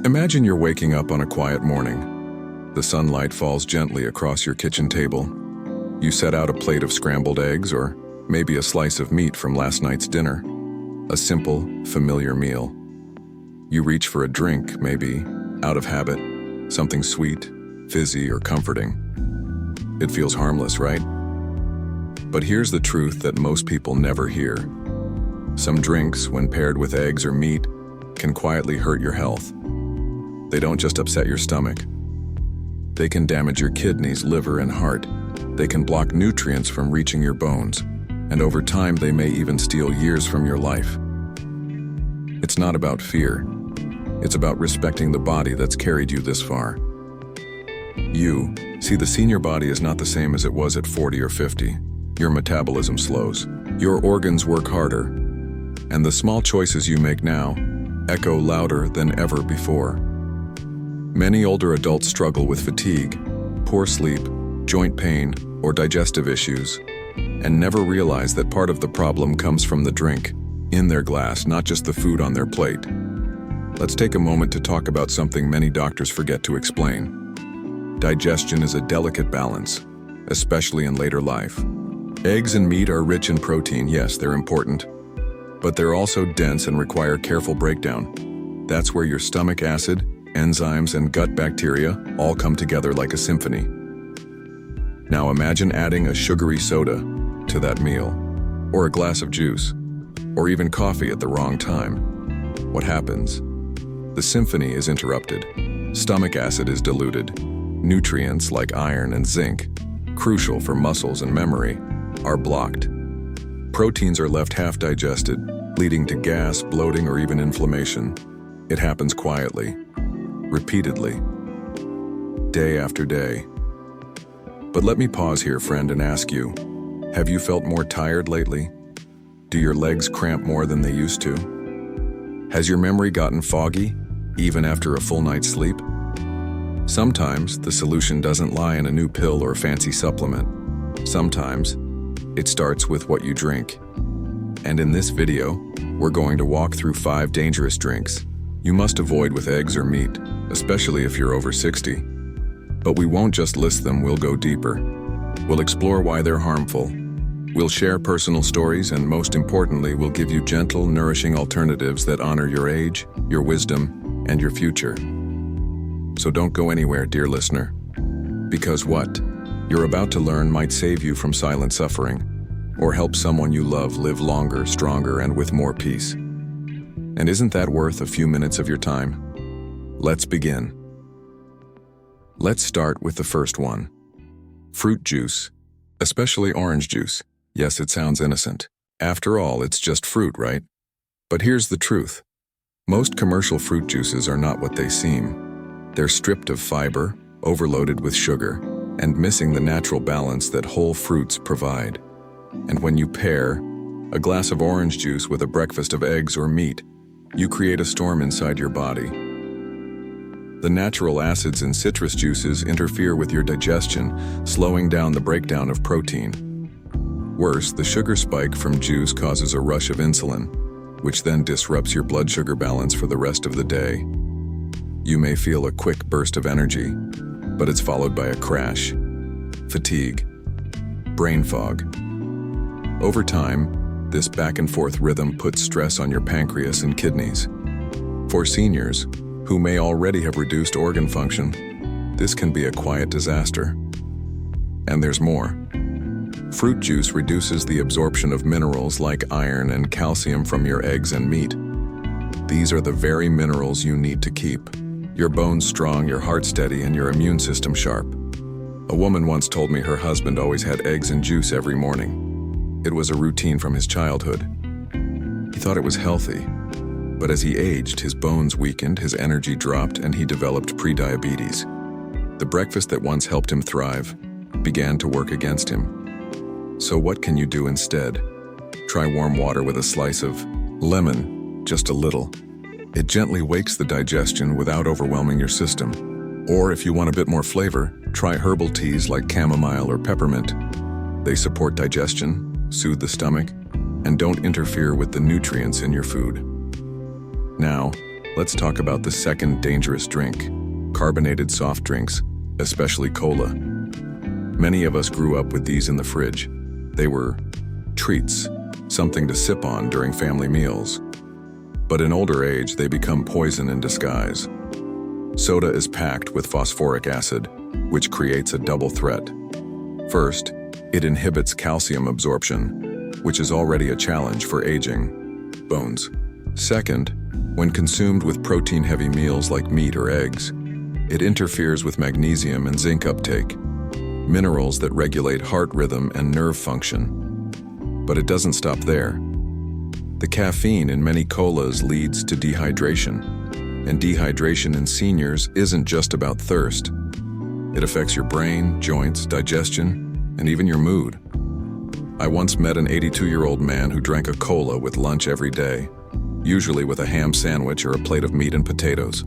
Imagine you're waking up on a quiet morning. The sunlight falls gently across your kitchen table. You set out a plate of scrambled eggs or maybe a slice of meat from last night's dinner. A simple, familiar meal. You reach for a drink, maybe, out of habit, something sweet, fizzy, or comforting. It feels harmless, right? But here's the truth that most people never hear. Some drinks, when paired with eggs or meat, can quietly hurt your health. They don't just upset your stomach. They can damage your kidneys, liver, and heart. They can block nutrients from reaching your bones. And over time, they may even steal years from your life. It's not about fear. It's about respecting the body that's carried you this far. The senior body is not the same as it was at 40 or 50. Your metabolism slows. Your organs work harder. And the small choices you make now echo louder than ever before. Many older adults struggle with fatigue, poor sleep, joint pain, or digestive issues, and never realize that part of the problem comes from the drink in their glass, not just the food on their plate. Let's take a moment to talk about something many doctors forget to explain. Digestion is a delicate balance, especially in later life. Eggs and meat are rich in protein, yes, they're important, but they're also dense and require careful breakdown. That's where your stomach acid, enzymes, and gut bacteria all come together like a symphony. Now imagine adding a sugary soda to that meal, or a glass of juice, or even coffee at the wrong time. What happens? The symphony is interrupted. Stomach acid is diluted. Nutrients like iron and zinc, crucial for muscles and memory, are blocked. Proteins are left half digested, leading to gas, bloating, or even inflammation. It happens quietly, repeatedly, day after day. But let me pause here, friend, and ask you, have you felt more tired lately? Do your legs cramp more than they used to? Has your memory gotten foggy, even after a full night's sleep? Sometimes the solution doesn't lie in a new pill or fancy supplement. Sometimes it starts with what you drink. And in this video, we're going to walk through 5 dangerous drinks you must avoid with eggs or meat, especially if you're over 60. But we won't just list them, we'll go deeper. We'll explore why they're harmful. We'll share personal stories, and most importantly, we'll give you gentle, nourishing alternatives that honor your age, your wisdom, and your future. So don't go anywhere, dear listener. Because what you're about to learn might save you from silent suffering, or help someone you love live longer, stronger, and with more peace. And isn't that worth a few minutes of your time? Let's begin. Let's start with the first one. Fruit juice, especially orange juice. Yes, it sounds innocent. After all, it's just fruit, right? But here's the truth. Most commercial fruit juices are not what they seem. They're stripped of fiber, overloaded with sugar, and missing the natural balance that whole fruits provide. And when you pair a glass of orange juice with a breakfast of eggs or meat, you create a storm inside your body. The natural acids in citrus juices interfere with your digestion, slowing down the breakdown of protein. Worse, the sugar spike from juice causes a rush of insulin, which then disrupts your blood sugar balance for the rest of the day. You may feel a quick burst of energy, but it's followed by a crash, fatigue, brain fog. Over time, this back-and-forth rhythm puts stress on your pancreas and kidneys. For seniors, who may already have reduced organ function, this can be a quiet disaster. And there's more. Fruit juice reduces the absorption of minerals like iron and calcium from your eggs and meat. These are the very minerals you need to keep your bones strong, your heart steady, and your immune system sharp. A woman once told me her husband always had eggs and juice every morning. It was a routine from his childhood. He thought it was healthy, but as he aged, his bones weakened, his energy dropped, and he developed prediabetes. The breakfast that once helped him thrive began to work against him. So what can you do instead? Try warm water with a slice of lemon, just a little. It gently wakes the digestion without overwhelming your system. Or if you want a bit more flavor, try herbal teas like chamomile or peppermint. They support digestion, soothe the stomach, and don't interfere with the nutrients in your food. Now, let's talk about the second dangerous drink, carbonated soft drinks, especially cola. Many of us grew up with these in the fridge. They were treats, something to sip on during family meals. But in older age, they become poison in disguise. Soda is packed with phosphoric acid, which creates a double threat. First, it inhibits calcium absorption, which is already a challenge for aging bones. Second, when consumed with protein-heavy meals like meat or eggs, it interferes with magnesium and zinc uptake, minerals that regulate heart rhythm and nerve function. But it doesn't stop there. The caffeine in many colas leads to dehydration, and dehydration in seniors isn't just about thirst. It affects your brain, joints, digestion, and even your mood. I once met an 82-year-old man who drank a cola with lunch every day, usually with a ham sandwich or a plate of meat and potatoes.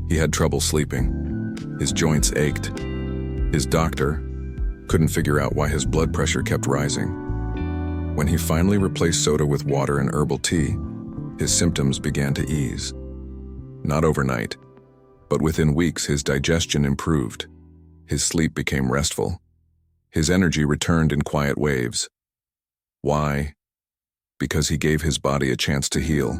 He had trouble sleeping. His joints ached. His doctor couldn't figure out why his blood pressure kept rising. When he finally replaced soda with water and herbal tea, his symptoms began to ease. Not overnight, but within weeks his digestion improved. His sleep became restful. His energy returned in quiet waves. Why? Because he gave his body a chance to heal.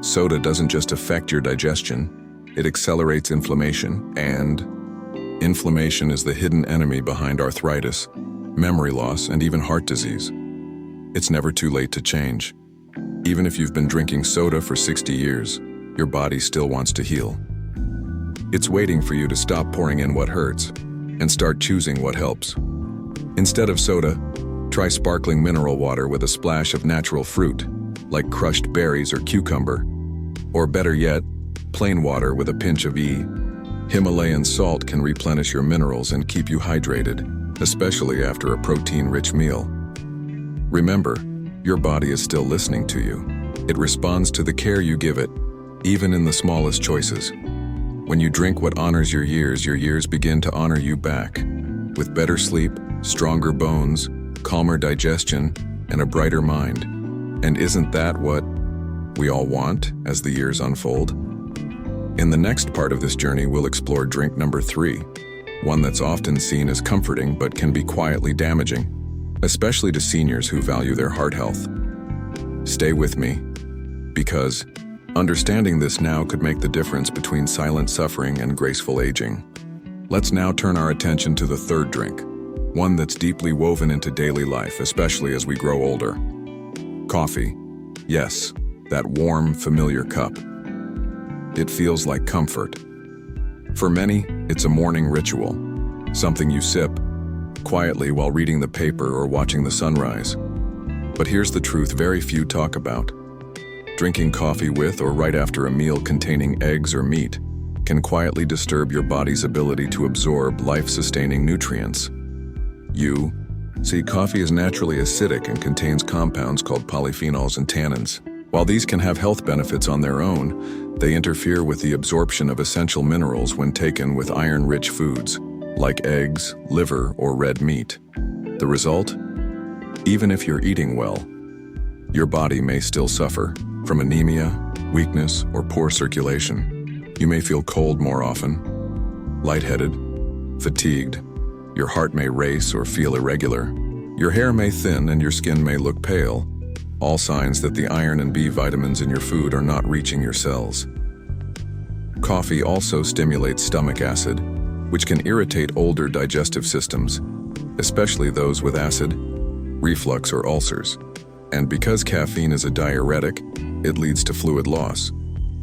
Soda doesn't just affect your digestion, it accelerates inflammation, and inflammation is the hidden enemy behind arthritis, memory loss, and even heart disease. It's never too late to change. Even if you've been drinking soda for 60 years, your body still wants to heal. It's waiting for you to stop pouring in what hurts and start choosing what helps. Instead of soda, try sparkling mineral water with a splash of natural fruit, like crushed berries or cucumber. Or better yet, plain water with a pinch of E. Himalayan salt can replenish your minerals and keep you hydrated, especially after a protein-rich meal. Remember, your body is still listening to you. It responds to the care you give it, even in the smallest choices. When you drink what honors your years begin to honor you back, with better sleep, stronger bones, calmer digestion, and a brighter mind. And isn't that what we all want as the years unfold? In the next part of this journey, we'll explore drink number 3, one that's often seen as comforting but can be quietly damaging, especially to seniors who value their heart health. Stay with me, because understanding this now could make the difference between silent suffering and graceful aging. Let's now turn our attention to the third drink, one that's deeply woven into daily life, especially as we grow older. Coffee. Yes, that warm, familiar cup. It feels like comfort. For many, it's a morning ritual, something you sip quietly while reading the paper or watching the sunrise. But here's the truth very few talk about. Drinking coffee with or right after a meal containing eggs or meat can quietly disturb your body's ability to absorb life-sustaining nutrients. Coffee is naturally acidic and contains compounds called polyphenols and tannins. While these can have health benefits on their own, they interfere with the absorption of essential minerals when taken with iron-rich foods, like eggs, liver, or red meat. The result? Even if you're eating well, your body may still suffer from anemia, weakness, or poor circulation. You may feel cold more often, lightheaded, fatigued. Your heart may race or feel irregular. Your hair may thin and your skin may look pale, all signs that the iron and B vitamins in your food are not reaching your cells. Coffee also stimulates stomach acid, which can irritate older digestive systems, especially those with acid, reflux, or ulcers. And because caffeine is a diuretic, it leads to fluid loss.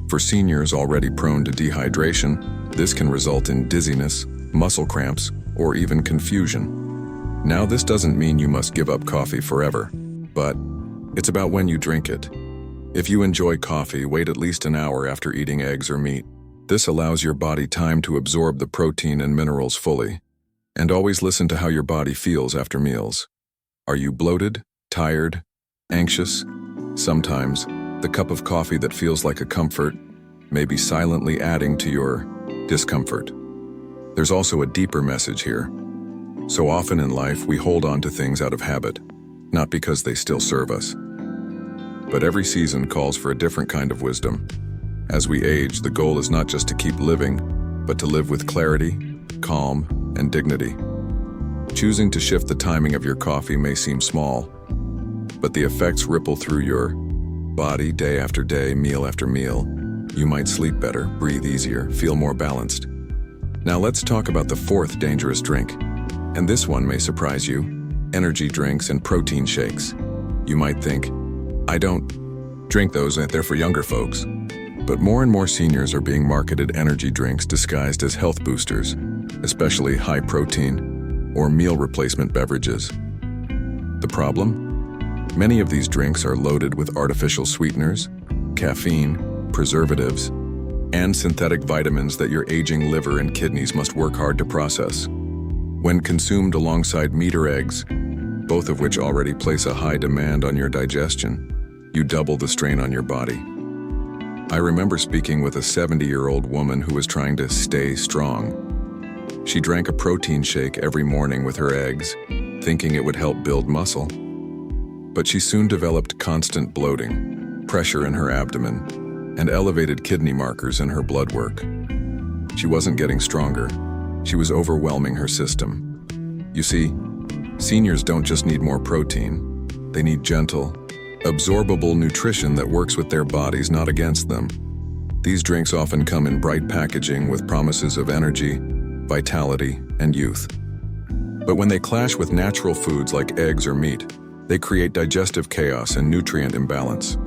For seniors already prone to dehydration, this can result in dizziness, muscle cramps, or even confusion. Now, this doesn't mean you must give up coffee forever, but it's about when you drink it. If you enjoy coffee, wait at least an hour after eating eggs or meat. This allows your body time to absorb the protein and minerals fully. And always listen to how your body feels after meals. Are you bloated, tired, anxious? Sometimes, the cup of coffee that feels like a comfort may be silently adding to your discomfort. There's also a deeper message here. So often in life, we hold on to things out of habit, not because they still serve us. But every season calls for a different kind of wisdom. As we age, the goal is not just to keep living, but to live with clarity, calm, and dignity. Choosing to shift the timing of your coffee may seem small, but the effects ripple through your body day after day, meal after meal. You might sleep better, breathe easier, feel more balanced. Now let's talk about the fourth dangerous drink. And this one may surprise you: energy drinks and protein shakes. You might think, I don't drink those, they're for younger folks. But more and more seniors are being marketed energy drinks disguised as health boosters, especially high protein or meal replacement beverages. The problem? Many of these drinks are loaded with artificial sweeteners, caffeine, preservatives, and synthetic vitamins that your aging liver and kidneys must work hard to process. When consumed alongside meat or eggs, both of which already place a high demand on your digestion, you double the strain on your body. I remember speaking with a 70-year-old woman who was trying to stay strong. She drank a protein shake every morning with her eggs, thinking it would help build muscle. But she soon developed constant bloating, pressure in her abdomen, and elevated kidney markers in her blood work. She wasn't getting stronger. She was overwhelming her system. You see, seniors don't just need more protein. They need gentle, absorbable nutrition that works with their bodies, not against them. These drinks often come in bright packaging with promises of energy, vitality, and youth. But when they clash with natural foods like eggs or meat, they create digestive chaos and nutrient imbalance.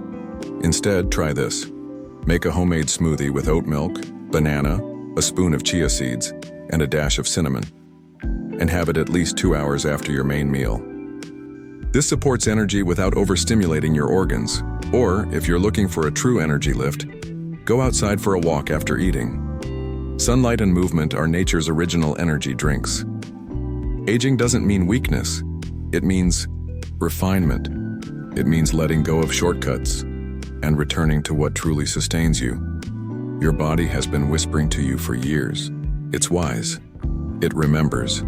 Instead, try this. Make a homemade smoothie with oat milk, banana, a spoon of chia seeds, and a dash of cinnamon. And have it at least 2 hours after your main meal. This supports energy without overstimulating your organs. Or, if you're looking for a true energy lift, go outside for a walk after eating. Sunlight and movement are nature's original energy drinks. Aging doesn't mean weakness. It means refinement. It means letting go of shortcuts and returning to what truly sustains you. Your body has been whispering to you for years. It's wise. It remembers.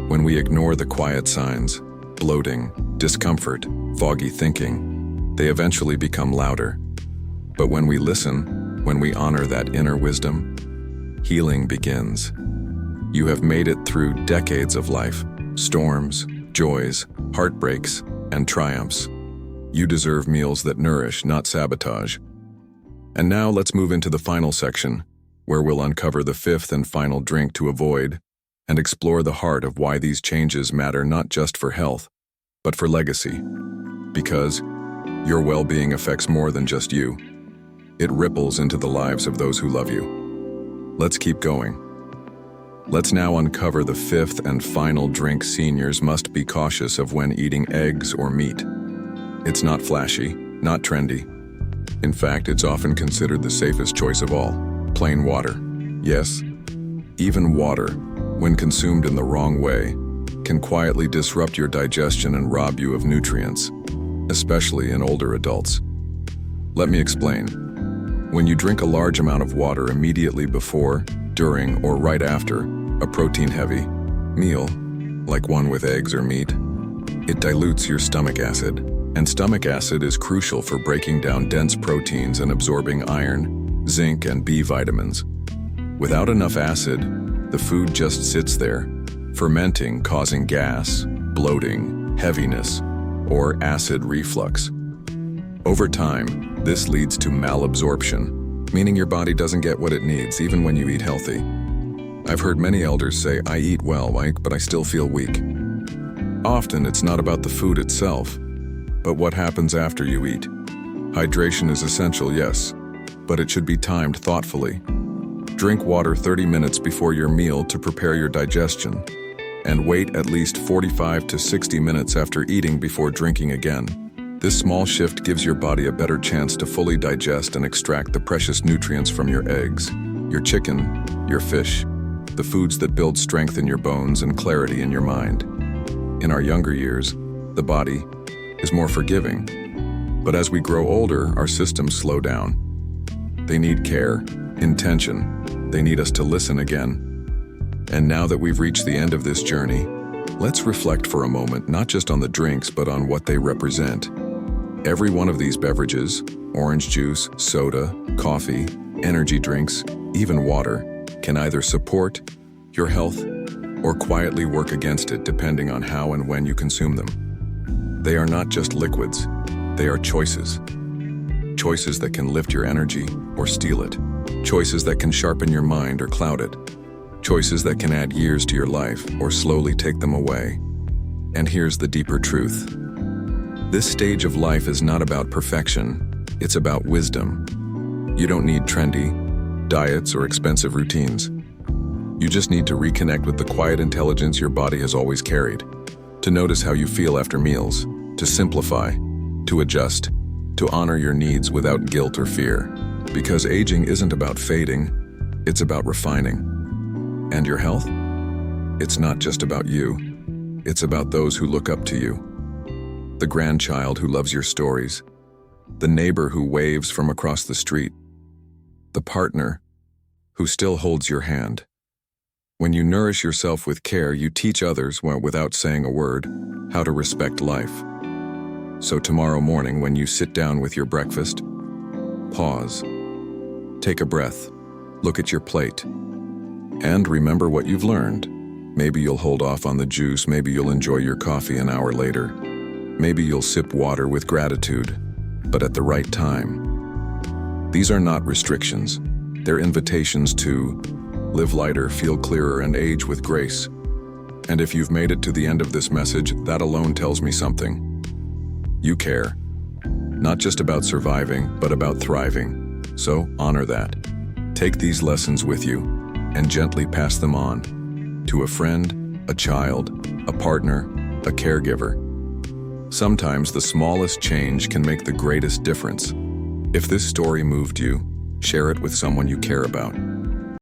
When we ignore the quiet signs, bloating, discomfort, foggy thinking, they eventually become louder. But when we listen, when we honor that inner wisdom, healing begins. You have made it through decades of life, storms, joys, heartbreaks, and triumphs. You deserve meals that nourish, not sabotage. And now let's move into the final section, where we'll uncover the fifth and final drink to avoid and explore the heart of why these changes matter not just for health, but for legacy. Because your well-being affects more than just you. It ripples into the lives of those who love you. Let's keep going. Let's now uncover the fifth and final drink seniors must be cautious of when eating eggs or meat. It's not flashy, not trendy. In fact, it's often considered the safest choice of all: plain water. Yes, even water, when consumed in the wrong way, can quietly disrupt your digestion and rob you of nutrients, especially in older adults. Let me explain. When you drink a large amount of water immediately before, during, or right after a protein-heavy meal, like one with eggs or meat, it dilutes your stomach acid, and stomach acid is crucial for breaking down dense proteins and absorbing iron, zinc, and B vitamins. Without enough acid, the food just sits there, fermenting, causing gas, bloating, heaviness, or acid reflux. Over time, this leads to malabsorption, meaning your body doesn't get what it needs even when you eat healthy. I've heard many elders say, "I eat well, Mike, but I still feel weak." Often it's not about the food itself, but what happens after you eat. Hydration is essential, yes, but it should be timed thoughtfully. Drink water 30 minutes before your meal to prepare your digestion, and wait at least 45 to 60 minutes after eating before drinking again. This small shift gives your body a better chance to fully digest and extract the precious nutrients from your eggs, your chicken, your fish, the foods that build strength in your bones and clarity in your mind. In our younger years, the body is more forgiving. But as we grow older, our systems slow down. They need care, intention. They need us to listen again. And now that we've reached the end of this journey, let's reflect for a moment, not just on the drinks, but on what they represent. Every one of these beverages, orange juice, soda, coffee, energy drinks, even water, can either support your health or quietly work against it depending on how and when you consume them. They are not just liquids, they are choices. Choices that can lift your energy or steal it. Choices that can sharpen your mind or cloud it. Choices that can add years to your life or slowly take them away. And here's the deeper truth. This stage of life is not about perfection, it's about wisdom. You don't need trendy diets or expensive routines. You just need to reconnect with the quiet intelligence your body has always carried, to notice how you feel after meals, to simplify, to adjust, to honor your needs without guilt or fear. Because aging isn't about fading, it's about refining. And your health? It's not just about you, it's about those who look up to you. The grandchild who loves your stories, the neighbor who waves from across the street, the partner who still holds your hand. When you nourish yourself with care, you teach others, without saying a word, how to respect life. So tomorrow morning, when you sit down with your breakfast, pause, take a breath, look at your plate, and remember what you've learned. Maybe you'll hold off on the juice, maybe you'll enjoy your coffee an hour later, maybe you'll sip water with gratitude, but at the right time. These are not restrictions, they're invitations to live lighter, feel clearer, and age with grace. And if you've made it to the end of this message, that alone tells me something. You care, not just about surviving, but about thriving. So honor that. Take these lessons with you and gently pass them on to a friend, a child, a partner, a caregiver. Sometimes the smallest change can make the greatest difference. If this story moved you, share it with someone you care about.